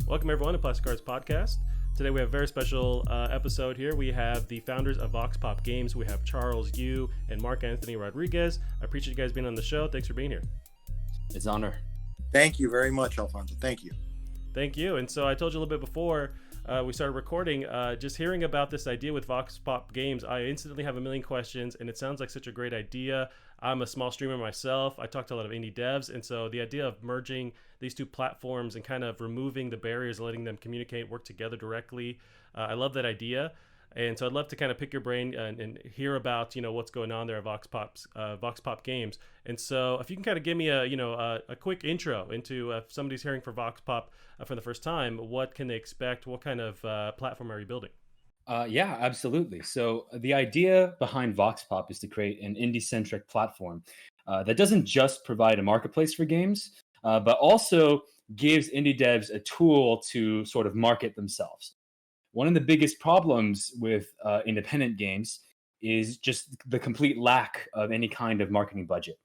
Welcome everyone to Plastic Cards Podcast. Today we have a very special episode here. We have the founders of Vox Pop Games. We have Charles Yu and Marc Anthony Rodriguez. I appreciate you guys being on the show. Thanks for being here. It's an honor. Thank you very much, Alfonso. Thank you. Thank you. And so I told you a little bit before we started recording, just hearing about this idea with Vox Pop Games, I instantly have a million questions, and it sounds like such a great idea. I'm a small streamer myself. I talk to a lot of indie devs, and so the idea of merging these two platforms and kind of removing the barriers, letting them communicate, work together directly, I love that idea. And so I'd love to kind of pick your brain and hear about, what's going on there at Vox Pop Games. And so if you can kind of give me a quick intro into if somebody's hearing for Vox Pop for the first time, what can they expect? What kind of platform are you building? Yeah, absolutely. So the idea behind Vox Pop is to create an indie-centric platform that doesn't just provide a marketplace for games, but also gives indie devs a tool to sort of market themselves. One of the biggest problems with independent games is just the complete lack of any kind of marketing budget.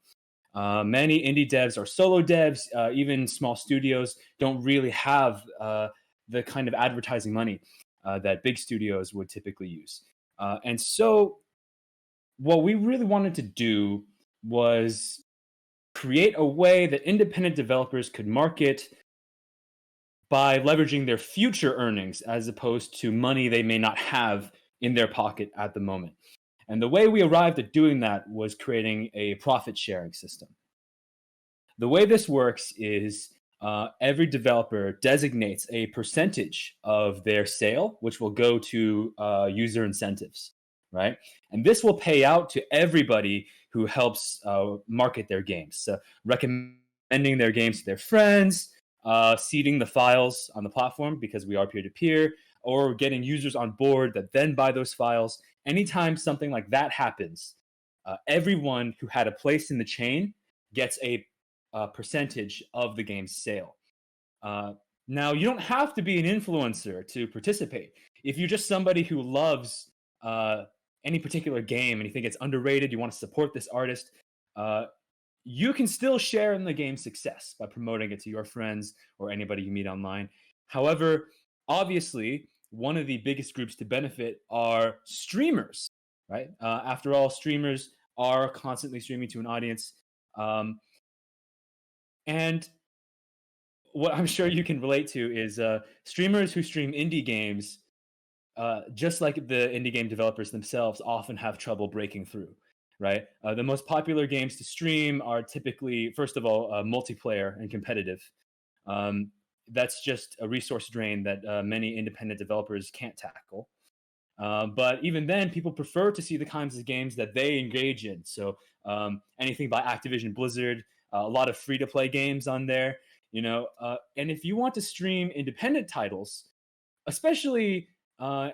Many indie devs are solo devs, even small studios don't really have the kind of advertising money that big studios would typically use. And so what we really wanted to do was create a way that independent developers could market by leveraging their future earnings as opposed to money they may not have in their pocket at the moment. And the way we arrived at doing that was creating a profit sharing system. The way this works is every developer designates a percentage of their sale, which will go to user incentives, right? And this will pay out to everybody who helps market their games. So recommending their games to their friends, seeding the files on the platform because we are peer-to-peer, or getting users on board that then buy those files. Anytime something like that happens, everyone who had a place in the chain gets a percentage of the game's sale. Now, you don't have to be an influencer to participate. If you're just somebody who loves any particular game and you think it's underrated, you want to support this artist, you can still share in the game's success by promoting it to your friends or anybody you meet online. However, obviously, one of the biggest groups to benefit are streamers, right? After all, streamers are constantly streaming to an audience. And what I'm sure you can relate to is streamers who stream indie games, just like the indie game developers themselves, often have trouble breaking through. Right. The most popular games to stream are typically, first of all, multiplayer and competitive. That's just a resource drain that many independent developers can't tackle. But even then, people prefer to see the kinds of games that they engage in. So anything by Activision Blizzard, a lot of free-to-play games on there, and if you want to stream independent titles, especially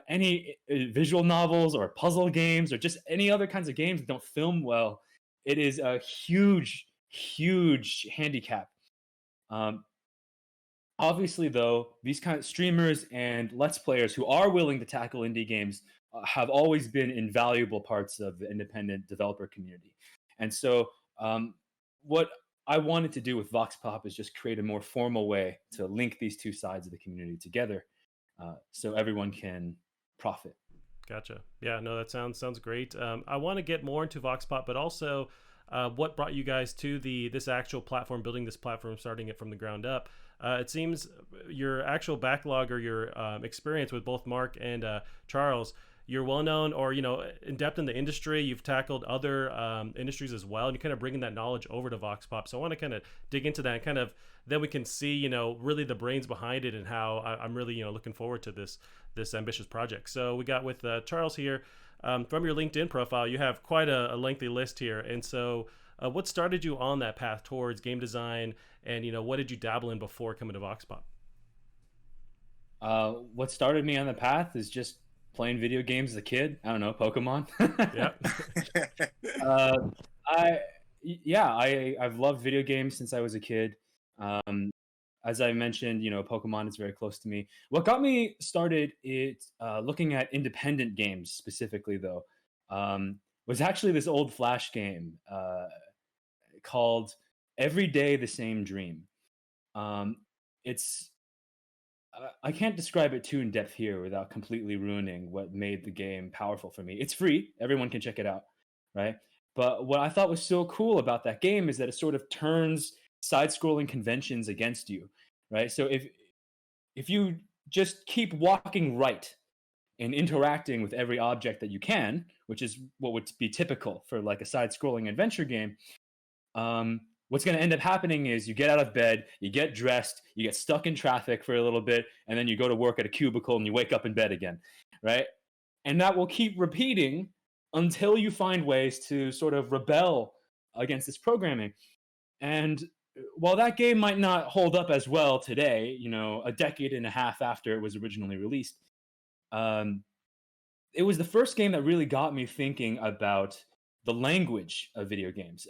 any visual novels or puzzle games or just any other kinds of games that don't film well, it is a huge, huge handicap. Obviously, though, these kind of streamers and Let's Players who are willing to tackle indie games have always been invaluable parts of the independent developer community. And so what I wanted to do with Vox Pop is just create a more formal way to link these two sides of the community together. So everyone can profit. Gotcha. Yeah, no, that sounds great. I want to get more into Vox Pop, but also what brought you guys to this actual platform, building this platform, starting it from the ground up. It seems your actual backlog or your experience with both Marc and Charles, you're well known or in depth in the industry. You've tackled other industries as well, and you're kind of bringing that knowledge over to Vox Pop. So I want to kind of dig into that and kind of then we can see really the brains behind it and how I'm really looking forward to this ambitious project. So we got with Charles here. From your LinkedIn profile, you have quite a lengthy list here, and so what started you on that path towards game design, and what did you dabble in before coming to Vox Pop? What started me on the path is just playing video games as a kid. I don't know, Pokemon. I've loved video games since I was a kid. As I mentioned, Pokemon is very close to me. What got me started looking at independent games specifically, though, was actually this old Flash game called Every Day the Same Dream. It's I can't describe it too in depth here without completely ruining what made the game powerful for me. It's free, everyone can check it out, right? But what I thought was so cool about that game is that it sort of turns side-scrolling conventions against you, right? So if you just keep walking right and interacting with every object that you can, which is what would be typical for like a side-scrolling adventure game, what's going to end up happening is you get out of bed, you get dressed, you get stuck in traffic for a little bit, and then you go to work at a cubicle and you wake up in bed again, right? And that will keep repeating until you find ways to sort of rebel against this programming. And while that game might not hold up as well today, you know, a decade and a half after it was originally released, um, it was the first game that really got me thinking about the language of video games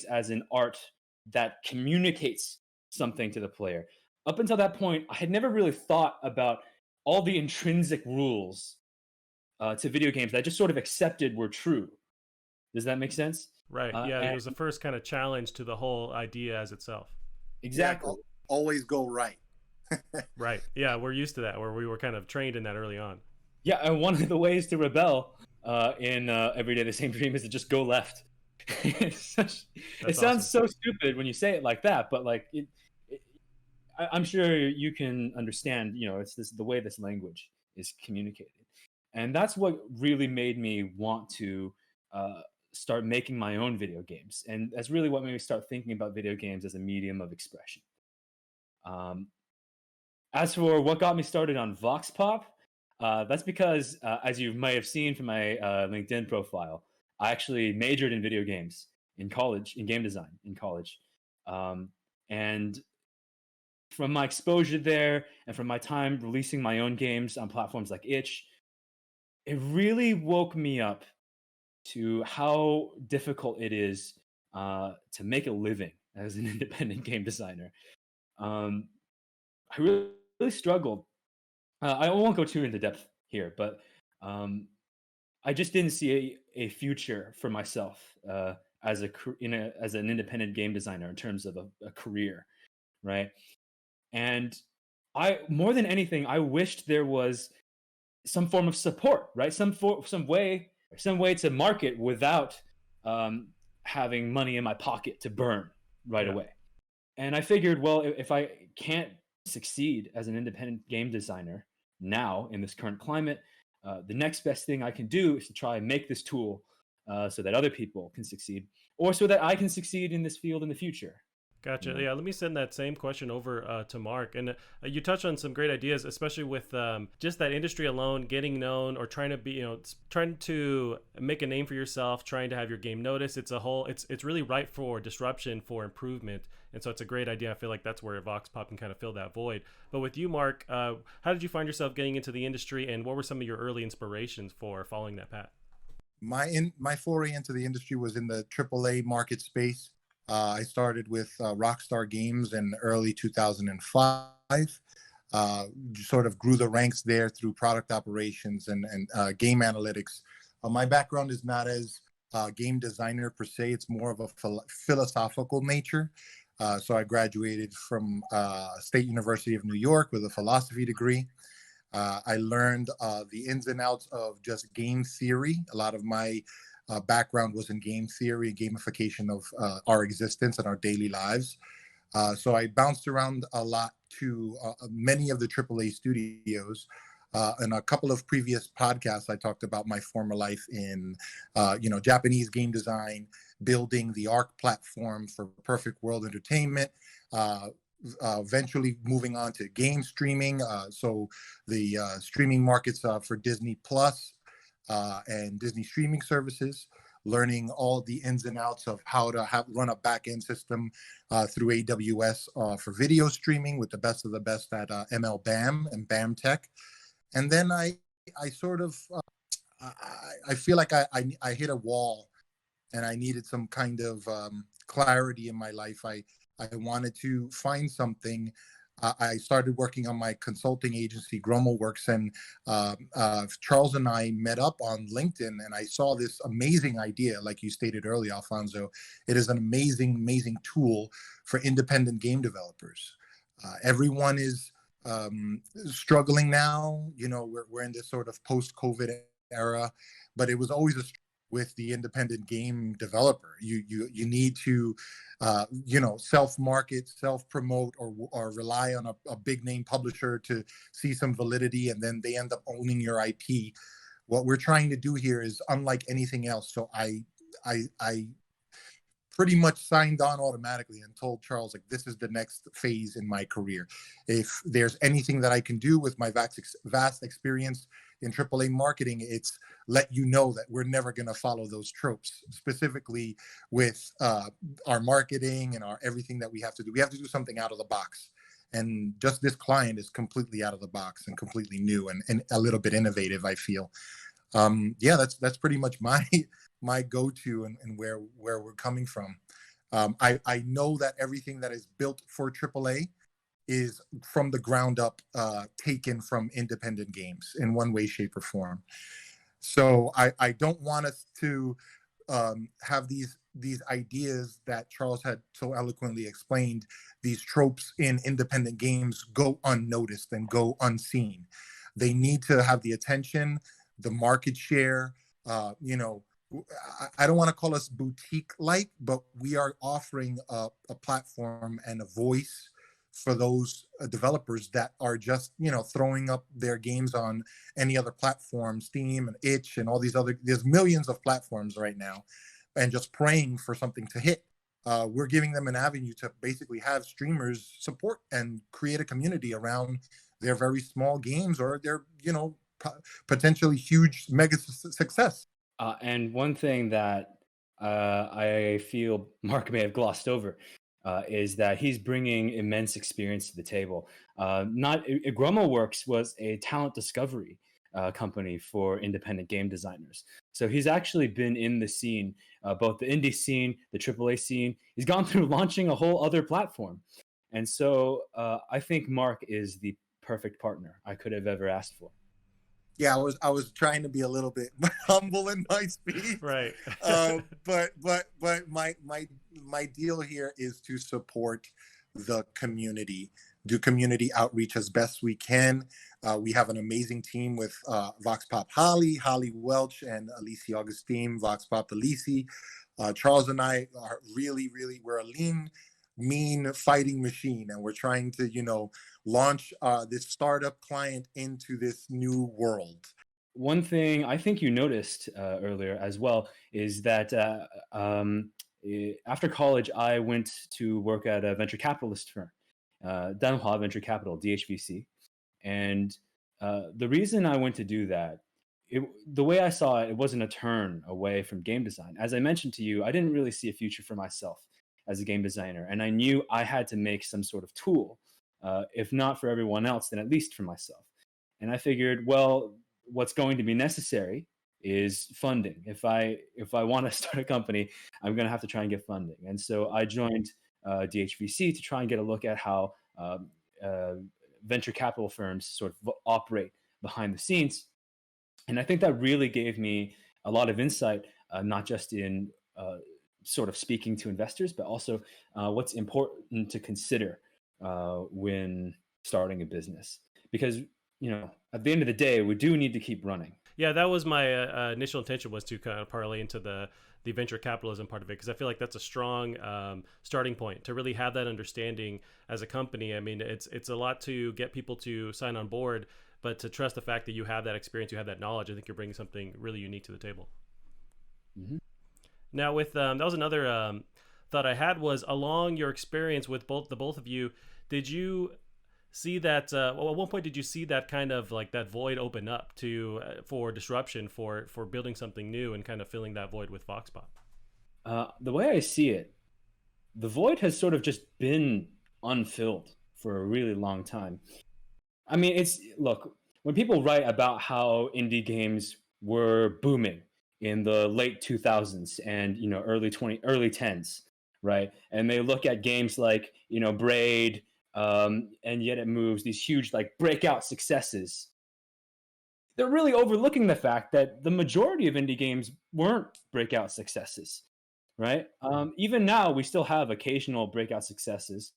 as an art that communicates something to the player. Up until that point, I had never really thought about all the intrinsic rules to video games that I just sort of accepted were true. Does that make sense? Right. Yeah, it was the first kind of challenge to the whole idea as itself. Exactly. Yeah, always go right. Right. Yeah, we're used to that, where we were kind of trained in that early on. Yeah, and one of the ways to rebel in Every Day the Same Dream is to just go left. It sounds awesome. so stupid when you say it like that, but like I'm sure you can understand. You know, it's the way this language is communicated, and that's what really made me want to start making my own video games, and that's really what made me start thinking about video games as a medium of expression. Um, as for what got me started on Vox Pop, that's because, as you might have seen from my LinkedIn profile, I actually majored in video games in college, in game design in college. And from my exposure there and from my time releasing my own games on platforms like Itch, it really woke me up to how difficult it is to make a living as an independent game designer. I really struggled. I won't go too into depth here, but I just didn't see a future for myself as as an independent game designer in terms of a career, right? And I more than anything, I wished there was some form of support, right? Some way to market without having money in my pocket to burn right Yeah. away. And I figured, well, if I can't succeed as an independent game designer now in this current climate, the next best thing I can do is to try and make this tool so that other people can succeed, or so that I can succeed in this field in the future. Gotcha. You know? Yeah, let me send that same question over to Mark. And you touched on some great ideas, especially with just that industry alone, getting known or trying to be, trying to make a name for yourself, trying to have your game noticed. It's really ripe for disruption, for improvement. And so it's a great idea. I feel like that's where Vox Pop can kind of fill that void. But with you, Mark, how did you find yourself getting into the industry, and what were some of your early inspirations for following that path? My foray into the industry was in the AAA market space. I started with Rockstar Games in early 2005. Sort of grew the ranks there through product operations and game analytics. My background is not as game designer per se; it's more of a philosophical nature. So I graduated from State University of New York with a philosophy degree. I learned the ins and outs of just game theory. A lot of my background was in game theory, gamification of our existence and our daily lives. So I bounced around a lot to many of the AAA studios. In a couple of previous podcasts, I talked about my former life in, Japanese game design, building the ARC platform for Perfect World Entertainment, eventually moving on to game streaming. So the streaming markets for Disney Plus and Disney streaming services, learning all the ins and outs of how to run a back-end system through AWS for video streaming with the best of the best at MLBAM and BAM Tech. And then I sort of, I feel like I hit a wall and I needed some kind of clarity in my life. I wanted to find something. I started working on my consulting agency, Works, and Charles and I met up on LinkedIn, and I saw this amazing idea, like you stated earlier, Alfonso. It is an amazing, amazing tool for independent game developers. Everyone is struggling now. You know, we're in this sort of post-COVID era, but it was always a with the independent game developer. You need to self market, self promote, or rely on a big name publisher to see some validity, and then they end up owning your IP. What we're trying to do here is unlike anything else. So I pretty much signed on automatically and told Charles, like, this is the next phase in my career. If there's anything that I can do with my vast experience in AAA marketing, it's let you know that we're never going to follow those tropes, specifically with our marketing and our everything that we have to do. We have to do something out of the box. And just this client is completely out of the box and completely new and a little bit innovative, I feel. Yeah, that's pretty much my go-to and where we're coming from. I know that everything that is built for AAA is from the ground up, taken from independent games in one way, shape, or form. So I don't want us to have these ideas that Charles had so eloquently explained, these tropes in independent games go unnoticed and go unseen. They need to have the attention, the market share. I don't want to call us boutique like, but we are offering a platform and a voice for those developers that are just throwing up their games on any other platform, Steam and Itch and all these other. There's millions of platforms right now, and just praying for something to hit. We're giving them an avenue to basically have streamers support and create a community around their very small games or their potentially huge mega success. And one thing that I feel Mark may have glossed over is that he's bringing immense experience to the table. Grummo Works was a talent discovery company for independent game designers. So he's actually been in the scene, both the indie scene, the AAA scene. He's gone through launching a whole other platform. And so I think Mark is the perfect partner I could have ever asked for. Yeah, I was trying to be a little bit humble in my speech, right? But my deal here is to support the community, do community outreach as best we can. We have an amazing team with Vox Pop Holly Welch, and Alicia Augustine, Vox Pop Alici. Charles and I are really, we're a lean, mean fighting machine, and we're trying to launch this startup client into this new world. One thing I think you noticed earlier as well is that after college I went to work at a venture capitalist firm, Danhua Venture Capital, DHVC. And the reason I went to do that, the way I saw it, it wasn't a turn away from game design. As I mentioned to you, I didn't really see a future for myself as a game designer. And I knew I had to make some sort of tool, if not for everyone else, then at least for myself. And I figured, well, what's going to be necessary is funding. If I want to start a company, I'm going to have to try and get funding. And so I joined DHVC to try and get a look at how venture capital firms sort of operate behind the scenes. And I think that really gave me a lot of insight, not just in sort of speaking to investors, but also what's important to consider when starting a business. Because, at the end of the day, we do need to keep running. Yeah, that was my initial intention, was to kind of parlay into the venture capitalism part of it, because I feel like that's a strong starting point to really have that understanding as a company. I mean, it's a lot to get people to sign on board, but to trust the fact that you have that experience, you have that knowledge, I think you're bringing something really unique to the table. Mm-hmm. Now, with that was another thought I had, was along your experience with both of you, did you see that at one point did you see that kind of like that void open up to for disruption, for building something new and kind of filling that void with Vox Pop? The way I see it, the void has sort of just been unfilled for a really long time. I mean, look, when people write about how indie games were booming in the late 2000s and early 10s, right? And they look at games like Braid, and Yet It Moves, these huge like breakout successes. They're really overlooking the fact that the majority of indie games weren't breakout successes, right? Even now, we still have occasional breakout successes.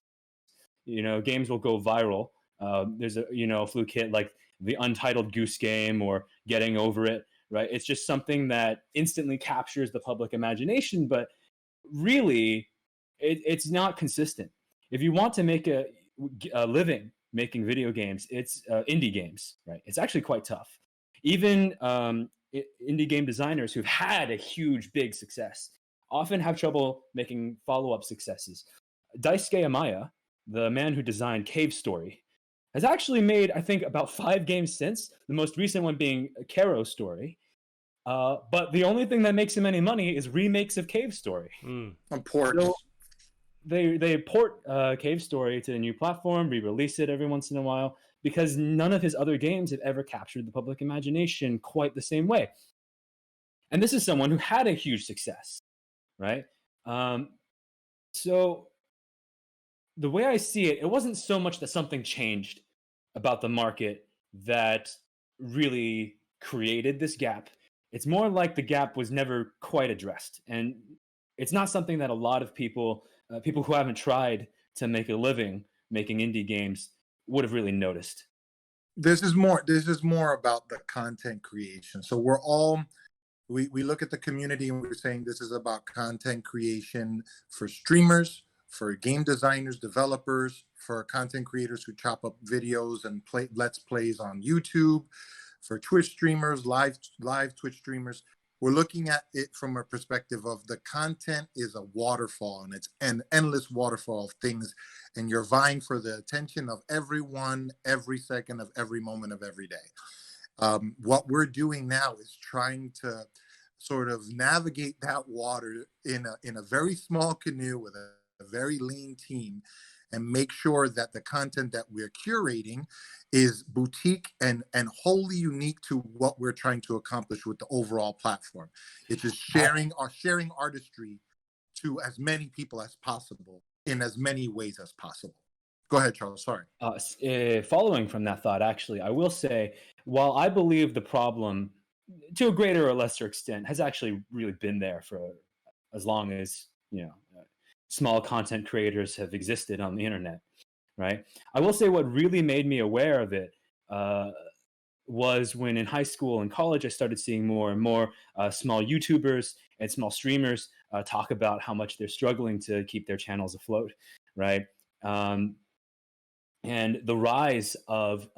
Games will go viral, There's a fluke hit like the Untitled Goose Game or Getting Over It, right? It's just something that instantly captures the public imagination, but really, it's not consistent. If you want to make a living making video games, it's indie games, right? It's actually quite tough. Even indie game designers who've had a huge, big success often have trouble making follow-up successes. Daisuke Amaya, the man who designed Cave Story, has actually made, I think, about 5 games since, the most recent one being Caro Story. But the only thing that makes him any money is remakes of Cave Story. Mm. On ports. So they port Cave Story to a new platform, re-release it every once in a while, because none of his other games have ever captured the public imagination quite the same way. And this is someone who had a huge success, right? So the way I see it, it wasn't so much that something changed about the market that really created this gap. It's more like the gap was never quite addressed. And it's not something that a lot of people who haven't tried to make a living making indie games would have really noticed. This is more about the content creation. So we look at the community and we're saying this is about content creation for streamers, for game designers, developers, for content creators who chop up videos and play let's plays on YouTube, for Twitch streamers, live Twitch streamers. We're looking at it from a perspective of the content is a waterfall, and it's an endless waterfall of things, and you're vying for the attention of everyone every second of every moment of every day. What we're doing now is trying to sort of navigate that water in a very small canoe with a very lean team, and make sure that the content that we're curating is boutique and wholly unique to what we're trying to accomplish with the overall platform. It's just sharing artistry to as many people as possible in as many ways as possible. Go ahead, Charles. Sorry. Following from that thought, actually, I will say, while I believe the problem, to a greater or lesser extent, has actually really been there for as long as small content creators have existed on the internet, right? I will say what really made me aware of it was when in high school and college I started seeing more and more small YouTubers and small streamers talk about how much they're struggling to keep their channels afloat, right? And the rise of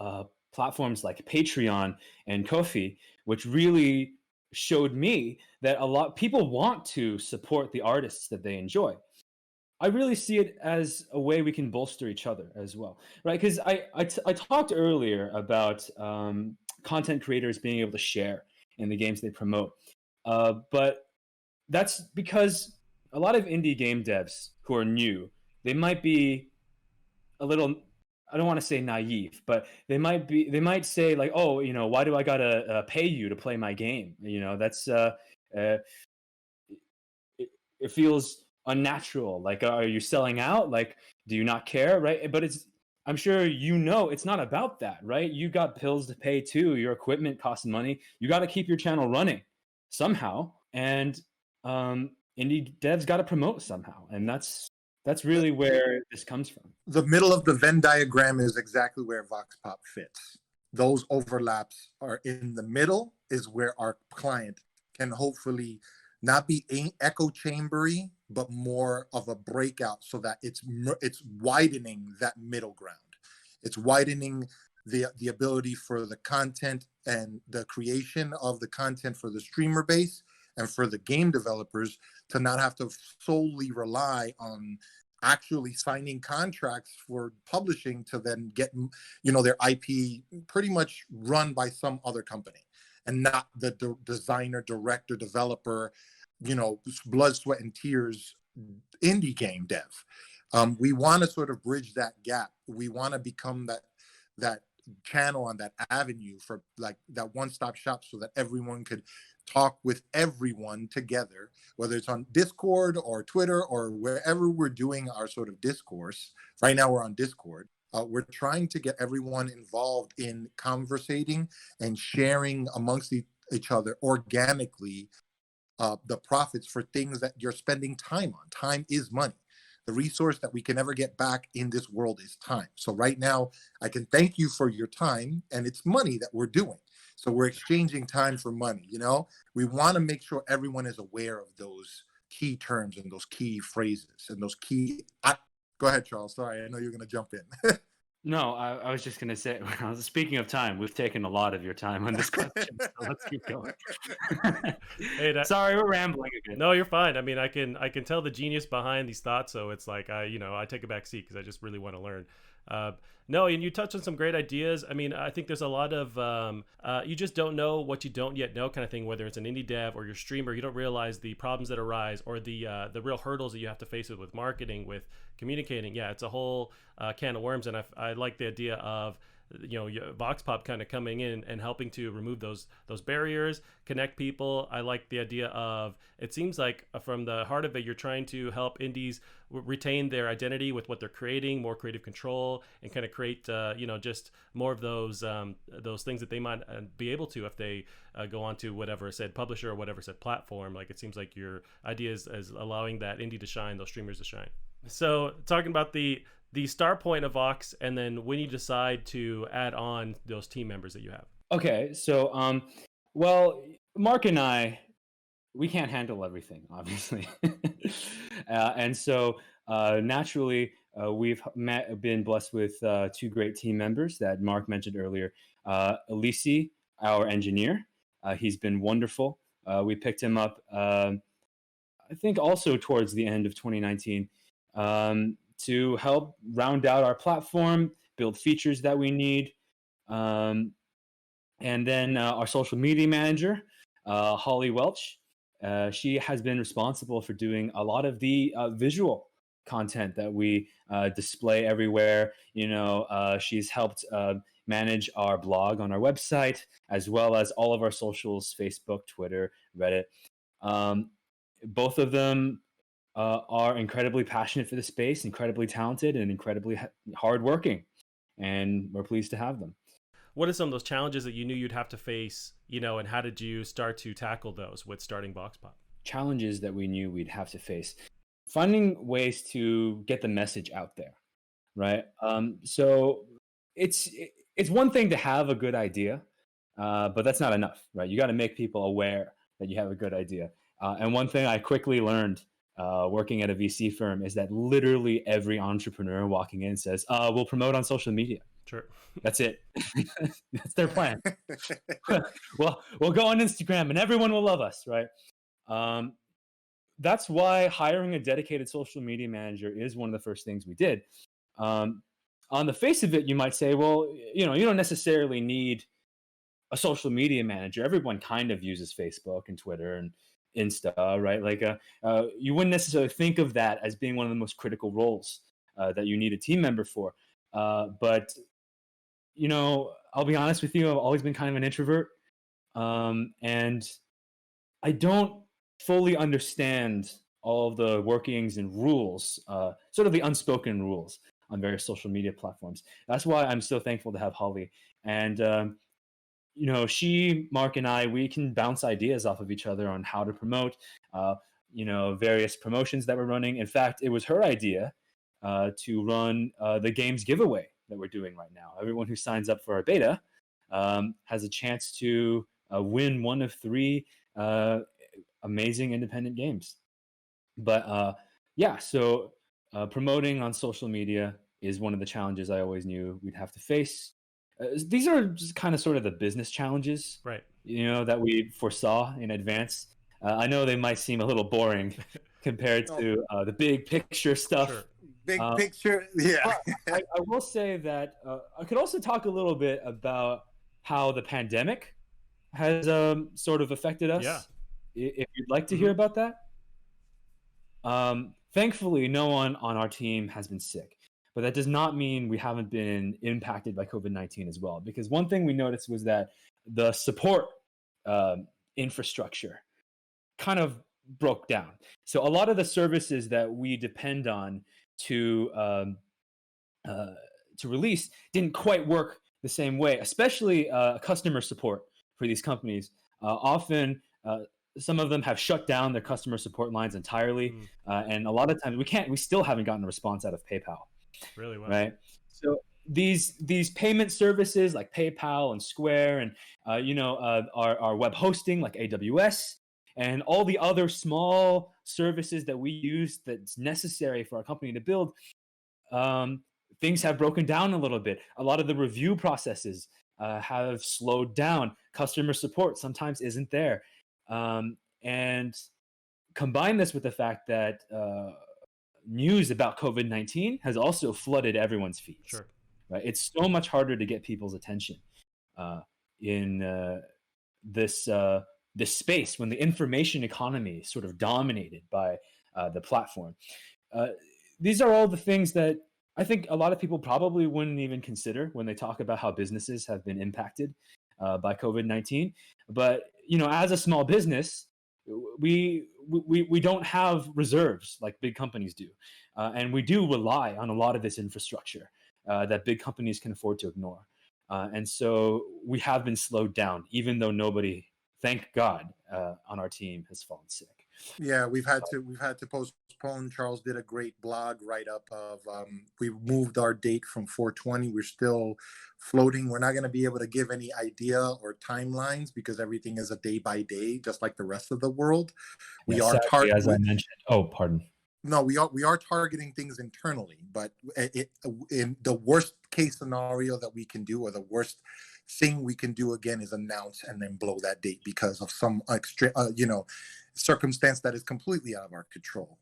platforms like Patreon and Ko-fi, which really showed me that a lot people want to support the artists that they enjoy. I really see it as a way we can bolster each other as well, right? Because I talked earlier about content creators being able to share in the games they promote, but that's because a lot of indie game devs who are new, they might be a little, I don't want to say naive, but they might say like, oh, why do I gotta pay you to play my game? That's it feels unnatural. Like, are you selling out? Like, do you not care? Right? But I'm sure it's not about that, right? You got bills to pay too. Your equipment costs money. You got to keep your channel running somehow, and indie devs got to promote somehow, and that's really where this comes from. The middle of the Venn diagram is exactly where Vox Pop fits. Those overlaps are in the middle, is where our client can hopefully not be echo chambery, but more of a breakout, so that it's widening that middle ground. It's widening the ability for the content and the creation of the content for the streamer base and for the game developers to not have to solely rely on actually signing contracts for publishing to then get their IP pretty much run by some other company, and not the designer, director, developer, blood, sweat, and tears indie game dev. We want to sort of bridge that gap. We want to become that channel on that avenue for like that one-stop shop, so that everyone could talk with everyone together, whether it's on Discord or Twitter or wherever we're doing our sort of discourse. Right now we're on Discord. We're trying to get everyone involved in conversating and sharing amongst each other organically the profits for things that you're spending time on. Time is money. the resource that we can never get back in this world is time. So right now, I can thank you for your time, and it's money that we're doing. So we're exchanging time for money. We want to make sure everyone is aware of those key terms and those key phrases and those key. Go ahead, Charles. Sorry, I know you're going to jump in. No, I was just going to say, speaking of time, we've taken a lot of your time on this question, so let's keep going. Hey, sorry, we're rambling again. No, you're fine. I mean, I can tell the genius behind these thoughts, so it's like I take a back seat because I just really want to learn. No, and you touched on some great ideas. I mean, I think there's a lot of you just don't know what you don't yet know kind of thing. Whether it's an indie dev or your streamer, you don't realize the problems that arise or the real hurdles that you have to face with marketing, with communicating. Yeah, it's a whole can of worms, and I like the idea of Vox Pop kind of coming in and helping to remove those barriers, connect people. I like the idea of, it seems like from the heart of it, you're trying to help indies retain their identity with what they're creating, more creative control, and kind of create just more of those things that they might be able to if they go on to whatever said publisher or whatever said platform. Like, it seems like your idea is allowing that indie to shine, those streamers to shine. So talking about the start point of Vox, and then when you decide to add on those team members that you have. Okay, so well, Marc and I, we can't handle everything, obviously, and so naturally, we've been blessed with two great team members that Marc mentioned earlier. Elisi, our engineer, he's been wonderful. We picked him up, I think, also towards the end of 2019. To help round out our platform, build features that we need. And then our social media manager, Holly Welch, she has been responsible for doing a lot of the visual content that we display everywhere. She's helped manage our blog on our website, as well as all of our socials, Facebook, Twitter, Reddit. Both of them are incredibly passionate for the space, incredibly talented, and incredibly hardworking, and we're pleased to have them. What are some of those challenges that you knew you'd have to face, and how did you start to tackle those with starting Vox Pop? Challenges that we knew we'd have to face. Finding ways to get the message out there, right? So it's one thing to have a good idea, but that's not enough, right? You got to make people aware that you have a good idea. And one thing I quickly learned working at a VC firm is that literally every entrepreneur walking in says, we'll promote on social media. Sure. That's it. That's their plan. Well, we'll go on Instagram and everyone will love us, right? That's why hiring a dedicated social media manager is one of the first things we did. On the face of it, you might say, well, you don't necessarily need a social media manager. Everyone kind of uses Facebook and Twitter and Insta, right? Like you wouldn't necessarily think of that as being one of the most critical roles that you need a team member for. But I'll be honest with you, I've always been kind of an introvert, and I don't fully understand all of the workings and rules, sort of the unspoken rules on various social media platforms. That's why I'm so thankful to have Holly. And she, Marc, and I, we can bounce ideas off of each other on how to promote, various promotions that we're running. In fact, it was her idea to run the games giveaway that we're doing right now. Everyone who signs up for our beta has a chance to win one of 3 amazing independent games. But so promoting on social media is one of the challenges I always knew we'd have to face. These are just kind of sort of the business challenges, right? That we foresaw in advance. I know they might seem a little boring compared to the big picture stuff. Sure. Big picture, yeah. I will say that I could also talk a little bit about how the pandemic has sort of affected us. Yeah. If you'd like to hear about that. Thankfully, no one on our team has been sick. But that does not mean we haven't been impacted by COVID-19 as well. Because one thing we noticed was that the support infrastructure kind of broke down. So a lot of the services that we depend on to release didn't quite work the same way, especially customer support for these companies. Often some of them have shut down their customer support lines entirely, Mm, and a lot of times we still haven't gotten a response out of PayPal, really well. right? So these payment services like PayPal and Square, and our web hosting like AWS, and all the other small services that we use that's necessary for our company to build, um, things have broken down a little bit. A lot of the review processes have slowed down. Customer support sometimes isn't there, and combine this with the fact that news about COVID-19 has also flooded everyone's feeds. Sure. Right, it's so much harder to get people's attention uh, in this this space when the information economy is sort of dominated by the platform. Uh, these are all the things that I think a lot of people probably wouldn't even consider when they talk about how businesses have been impacted by COVID-19. But as a small business, we don't have reserves like big companies do, and we do rely on a lot of this infrastructure that big companies can afford to ignore. And so we have been slowed down, even though nobody, thank God, on our team has fallen sick. Yeah, we've had to postpone. Charles did a great blog write up of we moved our date from 420. We're still floating. We're not going to be able to give any idea or timelines because everything is a day by day, just like the rest of the world. We Yes, are sadly, as I mentioned. Oh, pardon. No, we are targeting things internally, but in the worst case scenario that we can do, or the worst thing we can do again, is announce and then blow that date because of some extra, circumstance that is completely out of our control.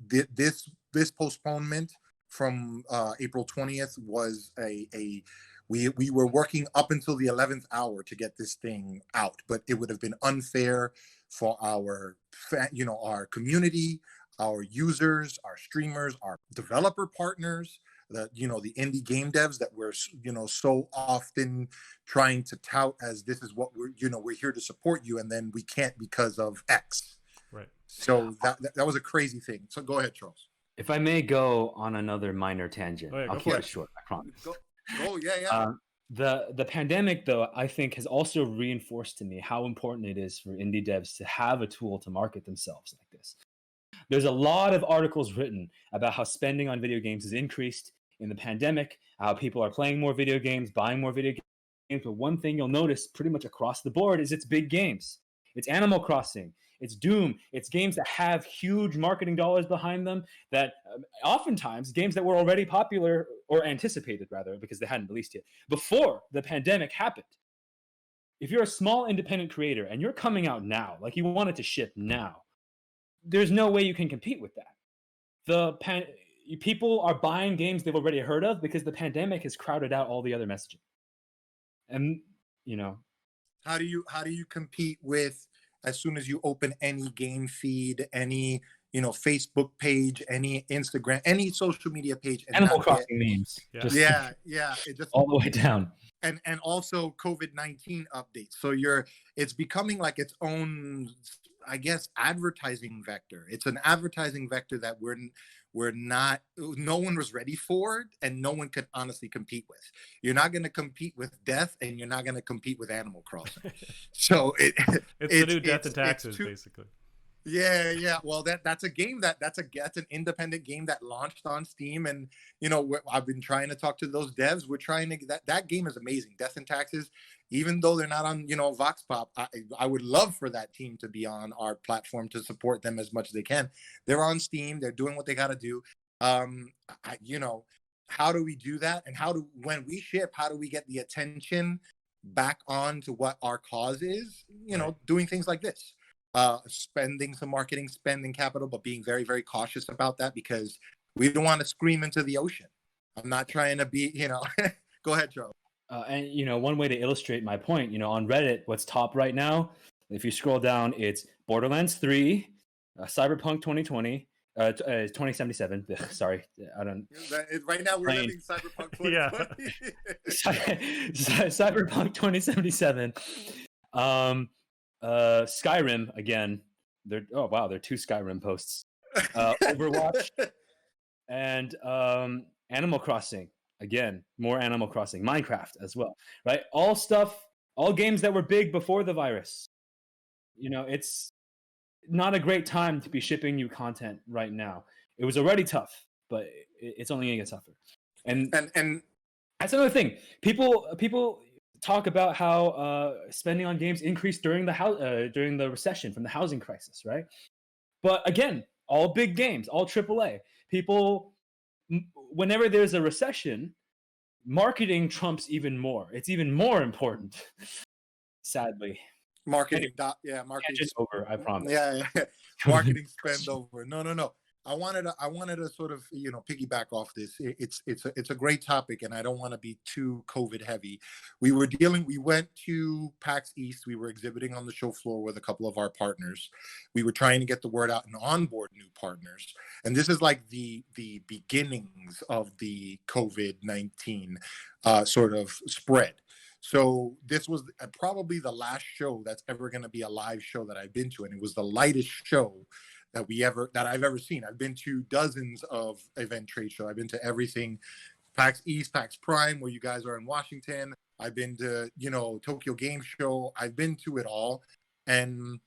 This postponement from April 20th was a we were working up until the 11th hour to get this thing out, but it would have been unfair for our community, our users, our streamers, our developer partners, the indie game devs that we're so often trying to tout as this is what we're here to support you, and then we can't because of X. Right. So that was a crazy thing. So go ahead, Charles. If I may go on another minor tangent, Oh, yeah, I'll go keep for it it. short, I promise. Go, yeah. The pandemic, though, I think has also reinforced to me how important it is for indie devs to have a tool to market themselves like this. There's a lot of articles written about how spending on video games has increased in the pandemic, how people are playing more video games, buying more video games. But one thing you'll notice pretty much across the board is it's big games. It's Animal Crossing, it's Doom, it's games that have huge marketing dollars behind them, that oftentimes games that were already popular, or anticipated rather, because they hadn't released yet, before the pandemic happened. If you're a small independent creator and you're coming out now, like you want it to ship now, there's no way you can compete with that. People are buying games they've already heard of because the pandemic has crowded out all the other messaging. And how do you compete with, as soon as you open any game feed, any Facebook page, any Instagram, any social media page, and Animal not Crossing memes, Yeah. just it just all the way down. and also COVID-19 updates. So it's becoming like its own, I guess, advertising vector. It's an advertising vector that no one was ready for, and no one could honestly compete with. You're not going to compete with death, and you're not going to compete with Animal Crossing. So it's the new Death and Taxes, basically. Yeah. Well, that's a game that's an independent game that launched on Steam, and I've been trying to talk to those devs. We're trying to that game is amazing. Death and Taxes, even though they're not on Vox Pop, I would love for that team to be on our platform to support them as much as they can. They're on Steam. They're doing what they got to do. How do we do that? And when we ship, how do we get the attention back on to what our cause is? Right. Doing things like this. Spending some marketing spending capital, but being very, very cautious about that because we don't want to scream into the ocean. I'm not trying to be, Go ahead, Joe. And one way to illustrate my point, on Reddit, what's top right now, if you scroll down, it's Borderlands 3, Cyberpunk 2020, 2077. Sorry, I don't. Right now we're living Cyberpunk 2020. Yeah. Cyberpunk 2077. Skyrim again. There are 2 Skyrim posts. Overwatch and Animal Crossing again. More Animal Crossing. Minecraft as well. Right. All games that were big before the virus. It's not a great time to be shipping new content right now. It was already tough, but it's only gonna get tougher. And And that's another thing. People talk about how spending on games increased during during the recession from the housing crisis, right? But again, all big games, all AAA. People, whenever there's a recession, marketing trumps even more. It's even more important, sadly. Anyway, marketing tangent over, I promise. yeah. Marketing spend over. No. I wanted to sort of piggyback off this. It's a great topic, and I don't want to be too COVID heavy. We went to PAX East. We were exhibiting on the show floor with a couple of our partners. We were trying to get the word out and onboard new partners. And this is like the beginnings of the COVID-19 sort of spread. So this was probably the last show that's ever going to be a live show that I've been to, and it was the lightest show that I've ever seen. I've been to dozens of event trade shows. I've been to everything, PAX East, PAX Prime, where you guys are in Washington. I've been to Tokyo Game Show. I've been to it all, and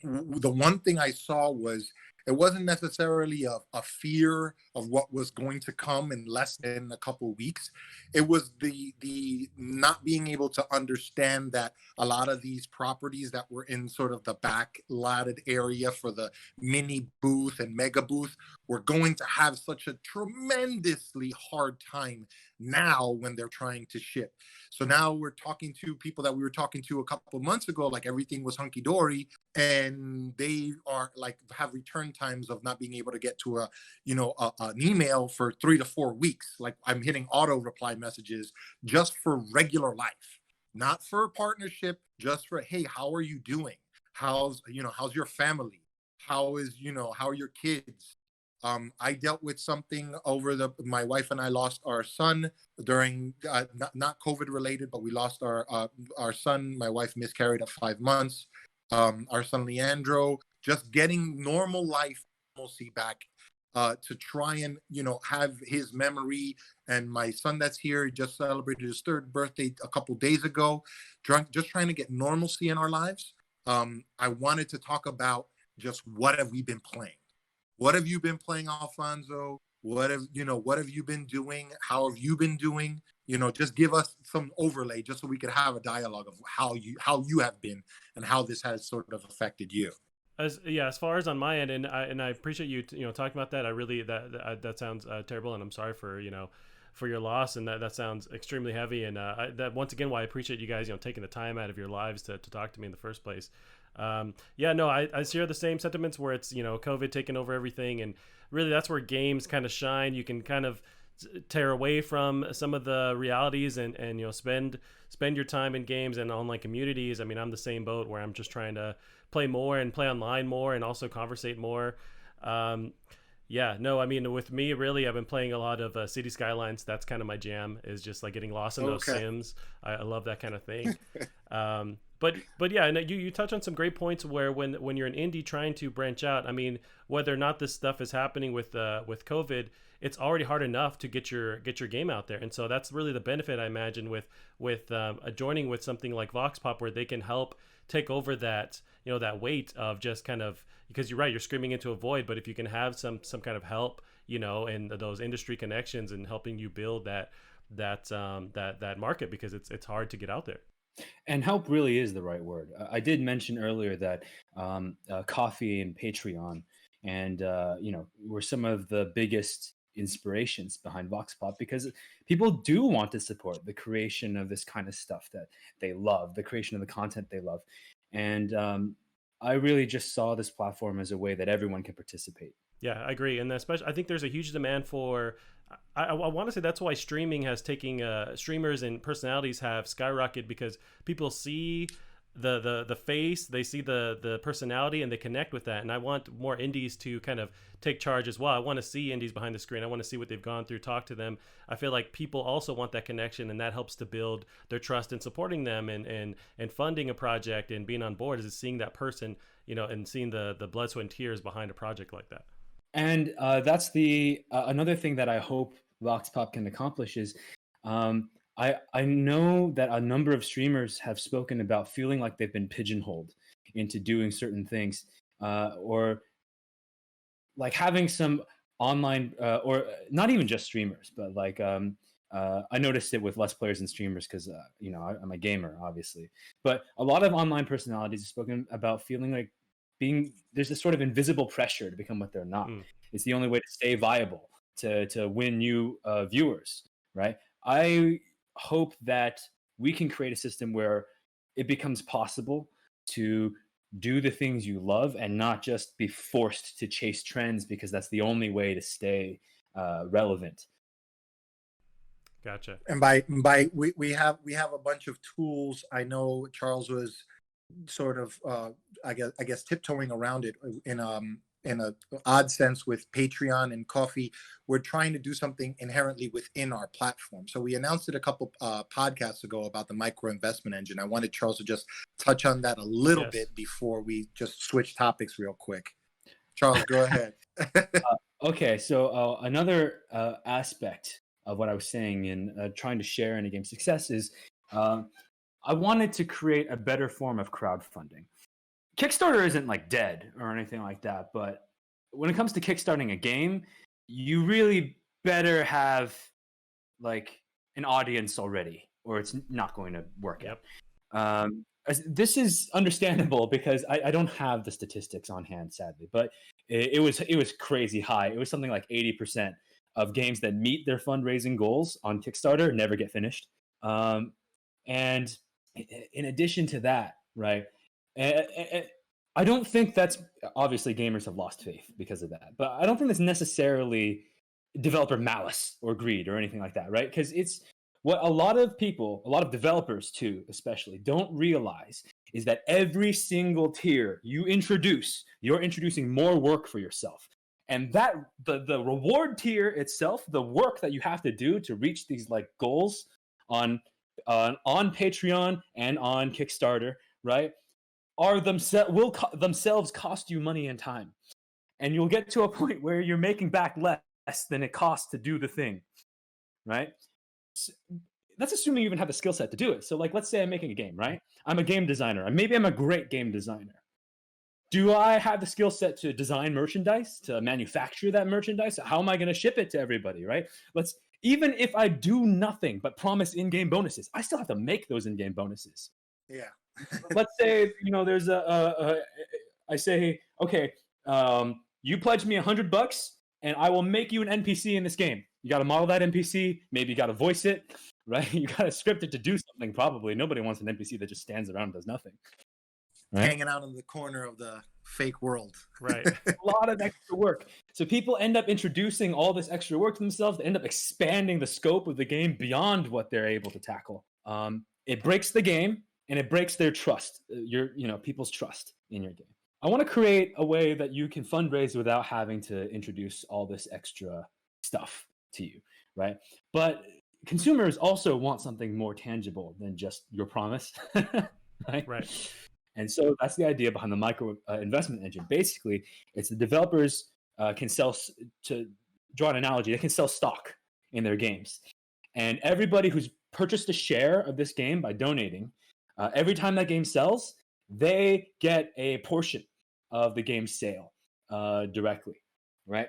the one thing I saw was it wasn't necessarily a fear of what was going to come in less than a couple of weeks. It was the not being able to understand that a lot of these properties that were in sort of the backlatted area for the mini booth and mega booth were going to have such a tremendously hard time now when they're trying to ship. So now we're talking to people that we were talking to a couple of months ago, like everything was hunky dory, and they are like have return times of not being able to get to an email for 3 to 4 weeks. Like I'm hitting auto reply messages just for regular life, not for partnership, just for, hey, how are you doing? How's your family? How are your kids? I dealt with something my wife and I lost our son during not COVID related, but we lost our son. My wife miscarried at 5 months. Our son Leandro, just getting normal life normalcy back, to try and have his memory. And my son that's here just celebrated his 3rd birthday a couple days ago. Just trying to get normalcy in our lives. I wanted to talk about just what have we been playing. What have you been playing, Alfonso? What have you been doing? How have you been doing? Just give us some overlay just so we could have a dialogue of how you have been and how this has sort of affected you. As far as on my end, and I appreciate you talking about that. I really that sounds terrible, and I'm sorry for for your loss, and that sounds extremely heavy. And that once again, why I appreciate you guys taking the time out of your lives to talk to me in the first place. I share the same sentiments where it's COVID taking over everything, and really that's where games kind of shine. You can kind of tear away from some of the realities and spend your time in games and online communities. I mean, I'm the same boat where I'm just trying to play more and play online more and also conversate more. I mean, with me, really, I've been playing a lot of City Skylines. That's kind of my jam, is just like getting lost in those sims. I love that kind of thing. But yeah, and you touch on some great points where when you're an indie trying to branch out, I mean, whether or not this stuff is happening with COVID, it's already hard enough to get your game out there. And so that's really the benefit, I imagine, with joining with something like Vox Pop, where they can help take over that that weight of just kind of, because you're right, you're screaming into a void. But if you can have some kind of help, and those industry connections and helping you build that market, because it's hard to get out there. And help really is the right word. I did mention earlier that Coffee and Patreon and were some of the biggest inspirations behind Vox Pop, because people do want to support the creation of this kind of stuff that they love, the creation of the content they love. And I really just saw this platform as a way that everyone can participate. Yeah, I agree. And especially, I think there's a huge demand for, I want to say that's why streaming has taken, streamers and personalities have skyrocketed, because people see the face, they see the personality, and they connect with that. And I want more indies to kind of take charge as well. I want to see indies behind the screen. I want to see what they've gone through, talk to them. I feel like people also want that connection, and that helps to build their trust in supporting them and funding a project and being on board, is seeing that person, and seeing the blood, sweat, and tears behind a project like that. And that's the another thing that I hope Vox Pop can accomplish is, I know that a number of streamers have spoken about feeling like they've been pigeonholed into doing certain things, or like having some online or not even just streamers, but like I noticed it with less players and streamers because I'm a gamer, obviously. But a lot of online personalities have spoken about feeling like there's this sort of invisible pressure to become what they're not. Mm. It's the only way to stay viable, to win new viewers, right? I hope that we can create a system where it becomes possible to do the things you love and not just be forced to chase trends because that's the only way to stay relevant. Gotcha. And we have a bunch of tools. I know Charles was sort of I guess tiptoeing around it in a odd sense with Patreon and Coffee. We're trying to do something inherently within our platform. So we announced it a couple podcasts ago about the micro investment engine. I wanted Charles to just touch on that a little bit before we just switch topics real quick. Charles, go ahead. Okay, so another aspect of what I was saying in trying to share in a game success is I wanted to create a better form of crowdfunding. Kickstarter isn't like dead or anything like that, but when it comes to kickstarting a game, you really better have like an audience already, or it's not going to work out. This is understandable because I don't have the statistics on hand, sadly, but it was crazy high. It was something like 80% of games that meet their fundraising goals on Kickstarter never get finished. And in addition to that, right? I don't think that's obviously gamers have lost faith because of that, but I don't think that's necessarily developer malice or greed or anything like that, right? Because it's what a lot of people, a lot of developers too, especially, don't realize is that every single tier you introduce, you're introducing more work for yourself. And that the reward tier itself, the work that you have to do to reach these like goals on Patreon and on Kickstarter, right, are themselves cost you money and time, and you'll get to a point where you're making back less than it costs to do the thing, right? So that's assuming you even have the skill set to do it. So, like, let's say I'm making a game, right? I'm a game designer, and maybe I'm a great game designer. Do I have the skill set to design merchandise, to manufacture that merchandise? How am I going to ship it to everybody, right? Even if I do nothing but promise in-game bonuses, I still have to make those in-game bonuses. Yeah. Let's say, there's I say, okay, you pledge me $100 and I will make you an NPC in this game. You got to model that NPC. Maybe you got to voice it, right? You got to script it to do something. Probably nobody wants an NPC that just stands around and does nothing. Right? Hanging out in the corner of the fake world. Right. A lot of extra work. So people end up introducing all this extra work to themselves. They end up expanding the scope of the game beyond what they're able to tackle. It breaks the game and it breaks their trust, people's trust in your game. I want to create a way that you can fundraise without having to introduce all this extra stuff to you, right? But consumers also want something more tangible than just your promise, right? Right. And so that's the idea behind the micro investment engine. Basically, it's the developers can sell, to draw an analogy, they can sell stock in their games. And everybody who's purchased a share of this game by donating, every time that game sells, they get a portion of the game's sale directly, right?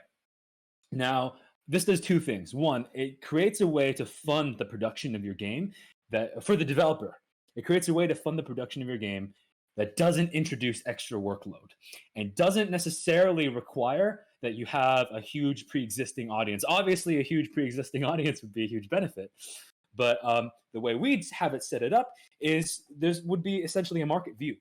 Now, this does two things. One, it creates a way to fund the production of your game for the developer. It creates a way to fund the production of your game that doesn't introduce extra workload and doesn't necessarily require that you have a huge pre-existing audience. Obviously, a huge pre-existing audience would be a huge benefit. But the way we'd have it set it up is there would be essentially a market view.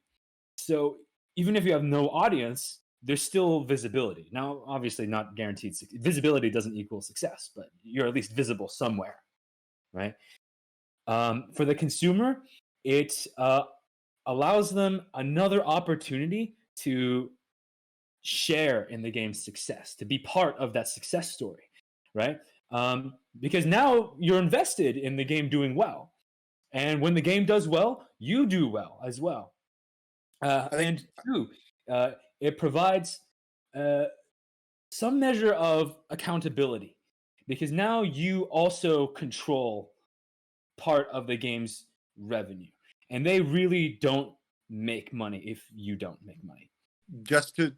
So even if you have no audience, there's still visibility. Now, obviously not guaranteed. Visibility doesn't equal success, but you're at least visible somewhere, right? For the consumer, it allows them another opportunity to share in the game's success, to be part of that success story, right? Because now you're invested in the game doing well. And when the game does well, you do well as well. And two, it provides some measure of accountability because now you also control part of the game's revenue. And they really don't make money if you don't make money. just to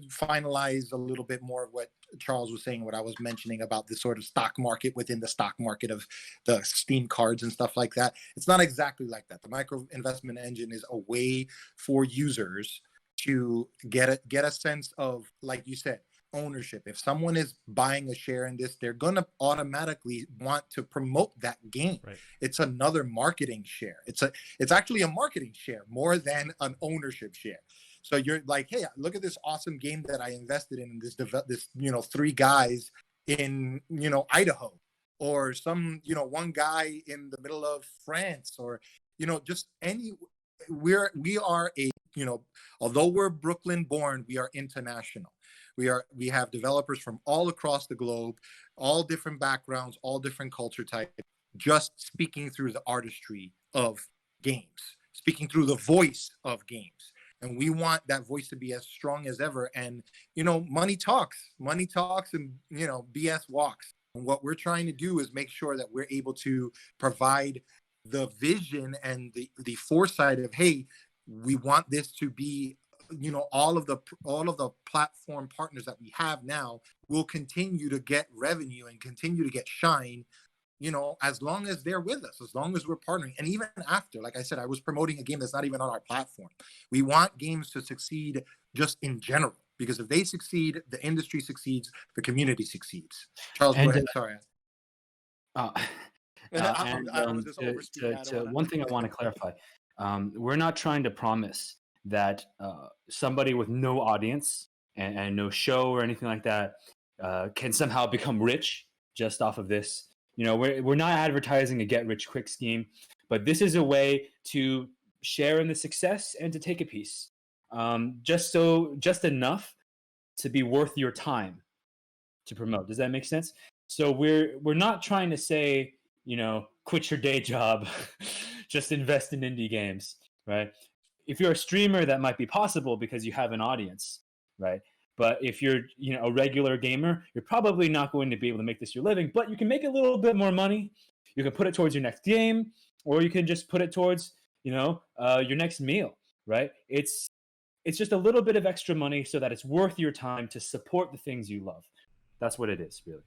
finalize a little bit more of what Charles was saying, what I was mentioning about the sort of stock market within the stock market of the Steam cards and stuff like that. It's not exactly like that. The micro investment engine is a way for users to get a sense of, like you said, ownership. If someone is buying a share in this, they're going to automatically want to promote that game. Right. It's another marketing share. It's actually a marketing share more than an ownership share. So you're like, hey, look at this awesome game that I invested in this three guys in Idaho, or some one guy in the middle of France, or just any. We are a although we're Brooklyn born, we are international. We have developers from all across the globe, all different backgrounds, all different culture types, just speaking through the artistry of games, speaking through the voice of games. And we want that voice to be as strong as ever. And money talks, and BS walks. And what we're trying to do is make sure that we're able to provide the vision and the foresight of, hey, we want this to be, all of the platform partners that we have now will continue to get revenue and continue to get shine, as long as they're with us, as long as we're partnering. And even after, like I said, I was promoting a game that's not even on our platform. We want games to succeed just in general, because if they succeed, the industry succeeds, the community succeeds. Charles, go ahead. Sorry. One thing I want to clarify, we're not trying to promise that somebody with no audience and no show or anything like that can somehow become rich just off of this. We're not advertising a get rich quick scheme, but this is a way to share in the success and to take a piece, just enough to be worth your time to promote. Does that make sense? So we're not trying to say, quit your day job, just invest in indie games, right? If you're a streamer, that might be possible because you have an audience, right? But if you're, a regular gamer, you're probably not going to be able to make this your living, but you can make a little bit more money. You can put it towards your next game, or you can just put it towards, your next meal, right? It's just a little bit of extra money so that it's worth your time to support the things you love. That's what it is, really.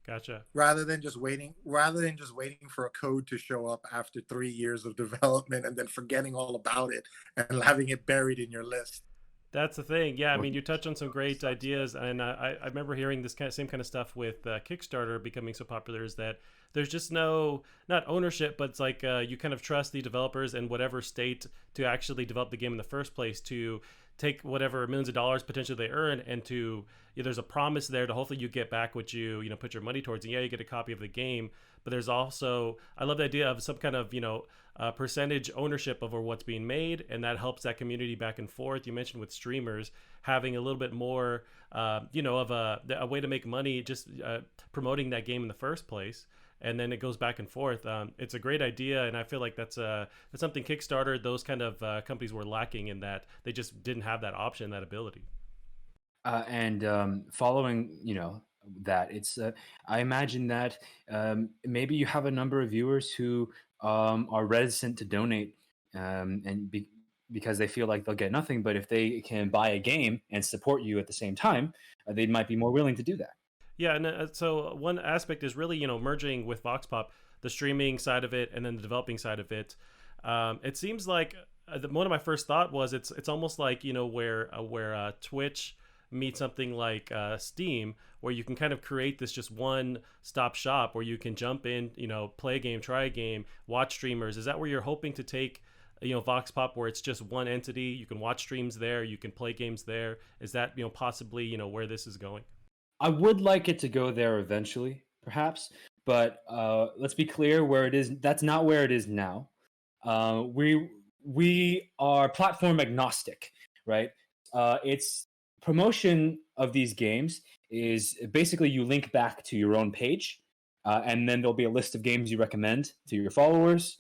Gotcha. Rather than just waiting for a code to show up after 3 years of development and then forgetting all about it and having it buried in your list. That's the thing. Yeah, I mean, you touch on some great ideas, and I remember hearing this same kind of stuff with Kickstarter becoming so popular, is that there's just not ownership, but it's like you kind of trust the developers in whatever state to actually develop the game in the first place, to take whatever millions of dollars potentially they earn, and to there's a promise there to hopefully you get back what you put your money towards. And yeah, you get a copy of the game, but there's also, I love the idea of some kind of percentage ownership over what's being made, and that helps that community back and forth. You mentioned with streamers having a little bit more of a way to make money, just promoting that game in the first place, and then it goes back and forth. It's a great idea, and I feel like that's something Kickstarter, those kind of companies were lacking, in that they just didn't have that option, that ability. And following, that, it's I imagine that maybe you have a number of viewers who are reticent to donate, because they feel like they'll get nothing. But if they can buy a game and support you at the same time, they might be more willing to do that. Yeah, and so one aspect is really, merging with Vox Pop, the streaming side of it and then the developing side of it. It seems like one of my first thought was it's almost like, where Twitch meets something like Steam, where you can kind of create this just one-stop shop where you can jump in, play a game, try a game, watch streamers. Is that where you're hoping to take, Vox Pop, where it's just one entity? You can watch streams there, you can play games there. Is that, possibly, where this is going? I would like it to go there eventually, perhaps, but let's be clear, where it is, that's not where it is now. We are platform agnostic, right? It's promotion of these games is basically you link back to your own page, and then there'll be a list of games you recommend to your followers,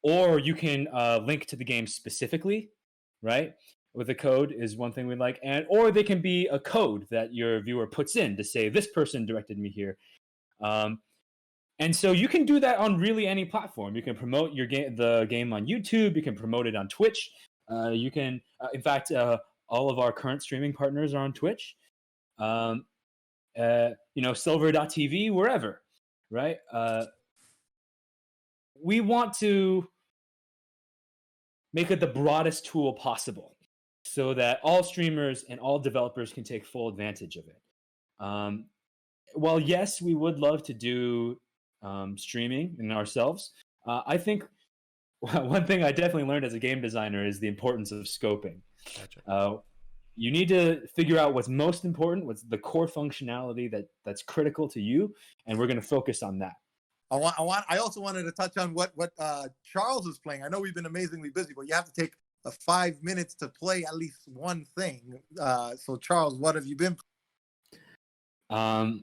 or you can link to the game specifically, right? With a code is one thing we like, or they can be a code that your viewer puts in to say this person directed me here, and so you can do that on really any platform. You can promote the game on YouTube. You can promote it on Twitch. You can, in fact, all of our current streaming partners are on Twitch. Silver.tv, wherever, right? We want to make it the broadest tool possible so that all streamers and all developers can take full advantage of it. While yes, we would love to do streaming in ourselves, I think one thing I definitely learned as a game designer is the importance of scoping. Gotcha. You need to figure out what's most important, what's the core functionality that's critical to you, and we're going to focus on that. I also wanted to touch on what Charles is playing. I know we've been amazingly busy, but you have to take 5 minutes to play at least one thing. So Charles, what have you been? I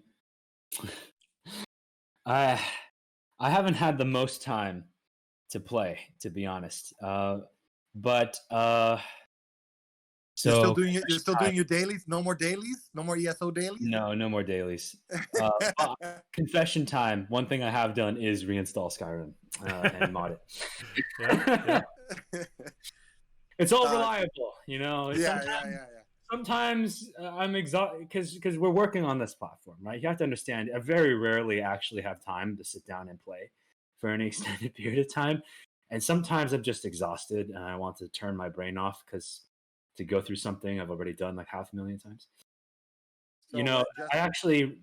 haven't had the most time to play, to be honest. But so you're still doing your dailies? No more dailies? No more ESO dailies? No more dailies. Confession time. One thing I have done is reinstall Skyrim and mod it. Yeah. It's all reliable, Sometimes I'm exhausted because we're working on this platform, right? You have to understand, I very rarely actually have time to sit down and play for an extended period of time. And sometimes I'm just exhausted and I want to turn my brain off because to go through something I've already done like 500,000 times. So, I actually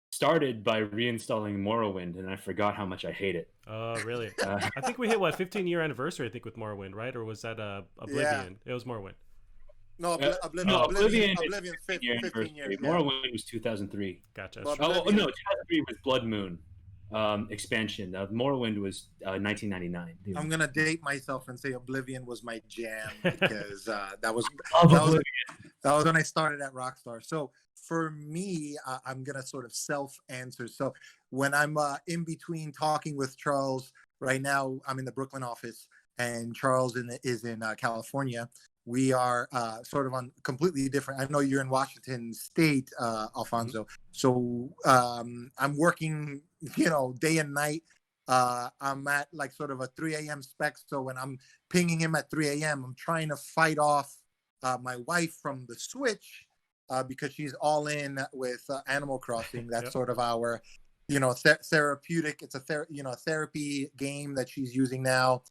started by reinstalling Morrowind and I forgot how much I hate it. Oh, really? I think we hit 15-year anniversary, I think, with Morrowind, right? Or was that Oblivion? Yeah. It was Morrowind. No, Oblivion 15 years. Morrowind was 2003. Gotcha. No, 2003 was Blood Moon expansion. Morrowind was 1999. I'm gonna date myself and say Oblivion was my jam because that was when I started at Rockstar. So for me, I'm gonna sort of self-answer. So when I'm in between talking with Charles right now, I'm in the Brooklyn office, and Charles is in California. We are sort of on completely different. I know you're in Washington State, Alfonso. So I'm working, day and night. I'm at like sort of a 3 a.m. spec. So when I'm pinging him at 3 a.m., I'm trying to fight off my wife from the Switch because she's all in with Animal Crossing. That's sort of our, therapeutic. It's a therapy game that she's using now.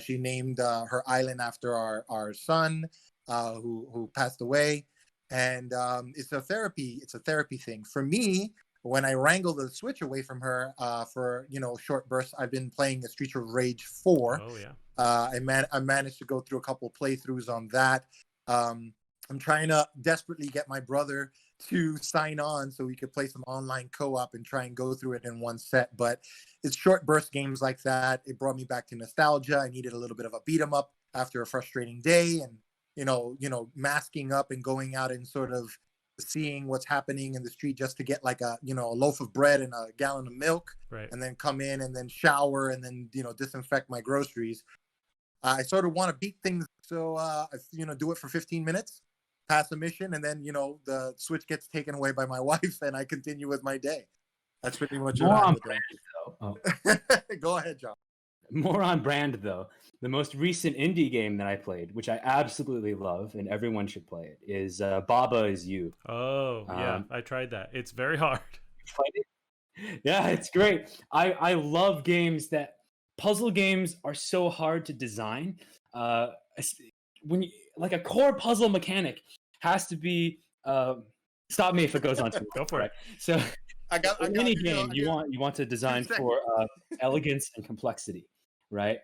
She named her island after our son, who passed away, and it's a therapy thing. For me, when I wrangle the Switch away from her for short bursts, I've been playing the Streets of Rage 4. Oh yeah. I managed to go through a couple playthroughs on that. I'm trying to desperately get my brother to sign on so we could play some online co-op and try and go through it in one set. But it's short burst games like that. It brought me back to nostalgia. I needed a little bit of a beat 'em up after a frustrating day, and masking up and going out and sort of seeing what's happening in the street just to get like a loaf of bread and a gallon of milk, right, and then come in and then shower and then disinfect my groceries. I sort of want to beat things, so do it for 15 minutes, pass a mission, and then the Switch gets taken away by my wife and I continue with my day. That's pretty much More on brand, though. Go ahead, John. More on brand, though. The most recent indie game that I played, which I absolutely love and everyone should play it, is Baba Is You. Oh, yeah. I tried that. It's very hard. Yeah, it's great. I love games puzzle games are so hard to design. When like a core puzzle mechanic has to be stop me if it goes on too long. Go for it. So in any game you want to design for elegance and complexity, right?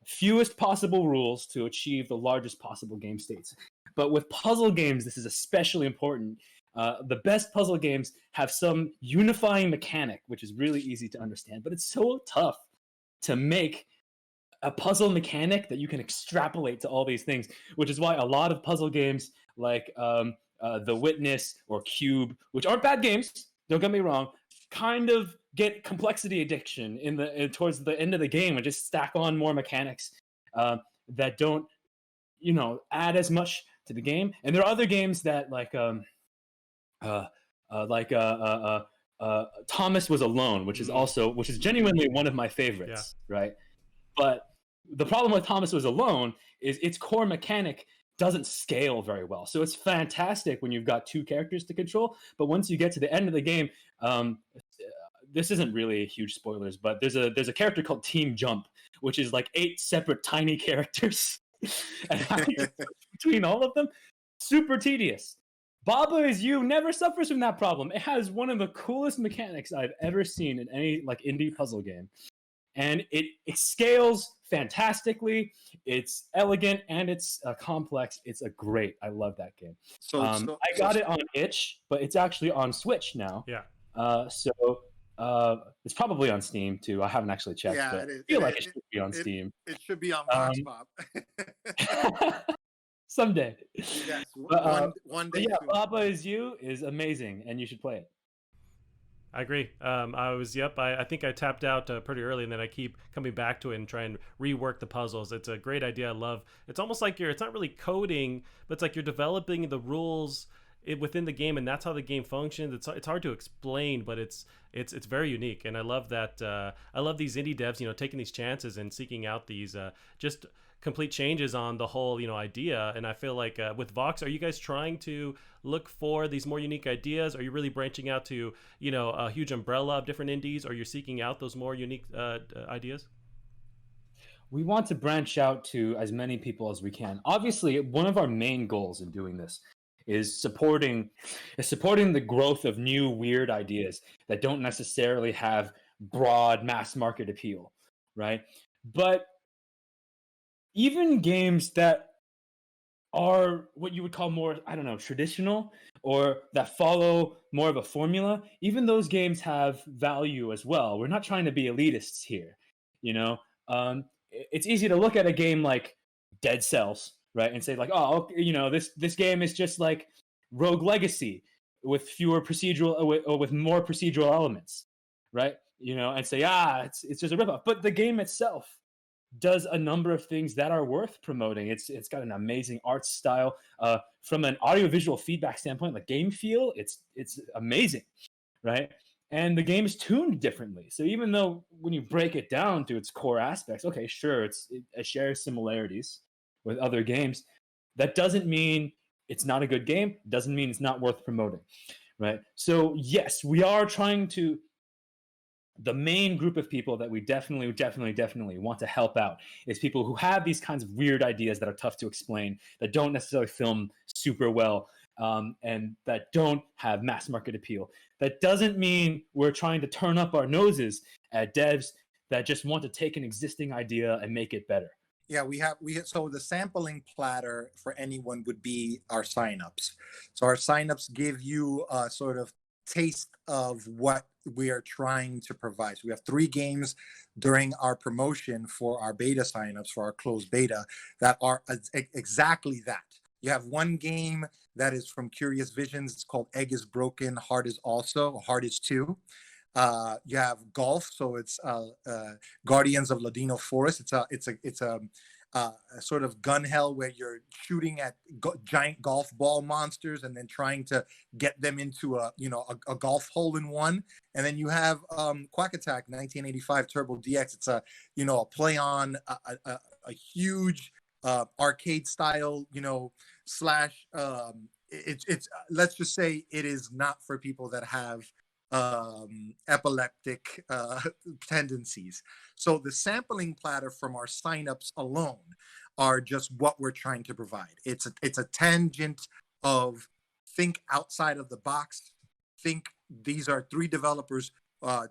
Fewest possible rules to achieve the largest possible game states. But with puzzle games, this is especially important. The best puzzle games have some unifying mechanic, which is really easy to understand, but it's so tough to make a puzzle mechanic that you can extrapolate to all these things, which is why a lot of puzzle games like The Witness or Cube, which aren't bad games, don't get me wrong, kind of get complexity addiction towards the end of the game and just stack on more mechanics that don't add as much to the game. And there are other games that Thomas Was Alone, which is genuinely one of my favorites, right? But the problem with Thomas Was Alone is its core mechanic doesn't scale very well. So it's fantastic when you've got two characters to control, but once you get to the end of the game, this isn't really huge spoilers, but there's a character called Team Jump, which is like 8 separate tiny characters, and having to switch between all of them, super tedious. Baba Is You never suffers from that problem. It has one of the coolest mechanics I've ever seen in any like indie puzzle game, and it scales fantastically. It's elegant and it's complex. It's a great. I love that game. I got it on itch, but it's actually on Switch now. Yeah. So it's probably on Steam too. I haven't actually checked, Yeah, but it is. I feel like it should be on Steam. It should be on Vox Pop. Someday. Yes, But, one but day. yeah, soon. Baba Is You is amazing, and you should play it. I agree. I think I tapped out pretty early, and then I keep coming back to it and try and rework the puzzles. It's a great idea. I love. It's almost like it's not really coding, but it's like you're developing the rules within the game, and that's how the game functions. It's hard to explain, but it's very unique, and I love that. I love these indie devs, taking these chances and seeking out these just complete changes on the whole idea. And I feel like with Vox, are you guys trying to look for these more unique ideas? Are you really branching out to a huge umbrella of different indies, or you're seeking out those more unique ideas? We want to branch out to as many people as we can. Obviously, one of our main goals in doing this is supporting the growth of new weird ideas that don't necessarily have broad mass market appeal, right? But even games that are what you would call more, I don't know, traditional, or that follow more of a formula, even those games have value as well. We're not trying to be elitists here, you know. It's easy to look at a game like Dead Cells, right, and say like, oh, okay, this game is just like Rogue Legacy with fewer procedural or with more procedural elements, right? And say, it's just a ripoff. But the game itself does a number of things that are worth promoting. It's got an amazing art style. From an audiovisual feedback standpoint, the game feel, it's amazing, right? And the game is tuned differently. So even though when you break it down to its core aspects, okay, sure, it shares similarities with other games. That doesn't mean it's not a good game. Doesn't mean it's not worth promoting, right? So yes, we are trying to. The main group of people that we definitely want to help out is people who have these kinds of weird ideas that are tough to explain, that don't necessarily film super well, and that don't have mass market appeal. That doesn't mean we're trying to turn up our noses at devs that just want to take an existing idea and make it better. Yeah, so the sampling platter for anyone would be our signups. So our signups give you a sort of taste of what we are trying to provide. So we have 3 games during our promotion for our beta signups, for our closed beta, that are exactly that. You have one game that is from Curious Visions. It's called Egg is Broken, Heart is Also, Heart is Too. You have golf, so it's Guardians of Ladino Forest. It's a sort of gun hell where you're shooting at giant golf ball monsters and then trying to get them into a golf hole in one. And then you have Quack Attack 1985 Turbo DX. It's a play on a huge arcade style slash. It's let's just say it is not for people that have epileptic tendencies. So the sampling platter from our signups alone are just what we're trying to provide. It's a tangent of think outside of the box. Think these are 3 developers.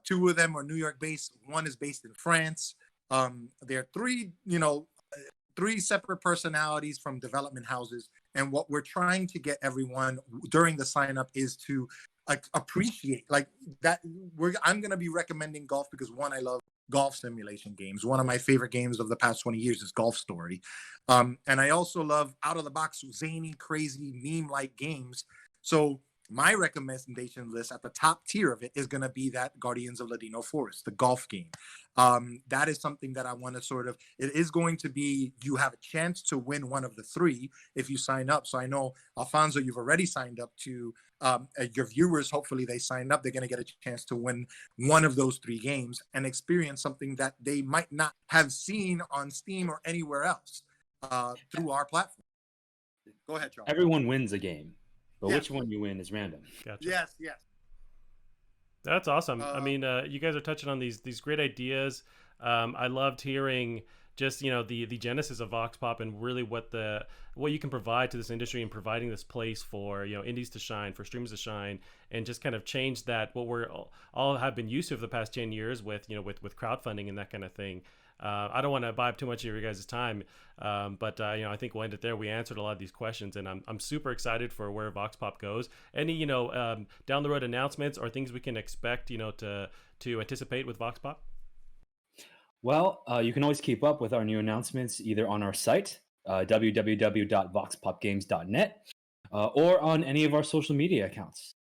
2 of them are New York based. One is based in France. There are 3 separate personalities from development houses. And what we're trying to get everyone during the sign up is to appreciate like that. I'm going to be recommending golf because, one, I love golf simulation games. One of my favorite games of the past 20 years is Golf Story. And I also love out of the box, zany, crazy, meme-like games. So my recommendation list at the top tier of it is going to be that Guardians of Ladino Forest, the golf game. That is something that I want to sort of, it is going to be, you have a chance to win one of the 3 if you sign up. So I know, Alfonso, you've already signed up to, your viewers, hopefully they signed up, they're going to get a chance to win one of those 3 games and experience something that they might not have seen on Steam or anywhere else through our platform. Go ahead, Charles. Everyone wins a game, but Yes. which one you win is random. Gotcha. Yes, yes. That's awesome. I mean, you guys are touching on these great ideas. I loved hearing just the genesis of Vox Pop and really what you can provide to this industry and providing this place for indies to shine, for streamers to shine, and just kind of change that what we're all have been used to for the past 10 years with with crowdfunding and that kind of thing. I don't want to buy up too much of your guys' time, but I think we'll end it there. We answered a lot of these questions, and I'm super excited for where Vox Pop goes. Any down the road announcements or things we can expect to anticipate with Vox Pop? Well, you can always keep up with our new announcements either on our site, www.voxpopgames.net, or on any of our social media accounts.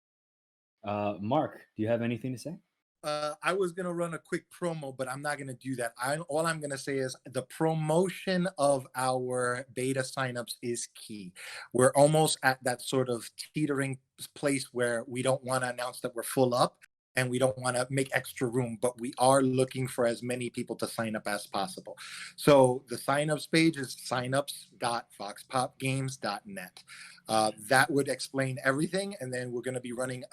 Mark, do you have anything to say? I was going to run a quick promo, but I'm not going to do that. All I'm going to say is the promotion of our beta signups is key. We're almost at that sort of teetering place where we don't want to announce that we're full up and we don't want to make extra room, but we are looking for as many people to sign up as possible. So the signups page is signups.voxpopgames.net. That would explain everything. And then we're going to be running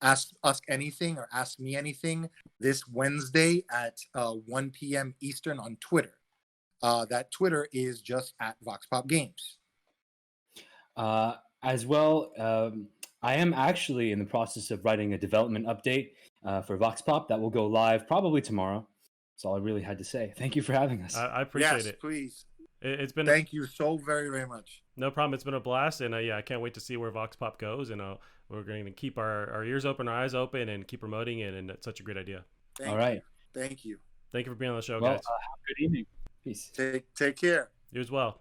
Ask Us Anything or Ask Me Anything this Wednesday at 1 p.m. Eastern on Twitter. That Twitter is just at Vox Pop Games. As well, I am actually in the process of writing a development update for Vox Pop that will go live probably tomorrow. That's all I really had to say. Thank you for having us. I appreciate it. Yes, please. It's been Thank you so very, very much. No problem. It's been a blast, and yeah, I can't wait to see where Vox Pop goes. And we're going to keep our ears open, our eyes open, and keep promoting it. And it's such a great idea. All right. Thank you. Thank you for being on the show, Well, guys. have a good evening. Peace. Take care. You as well.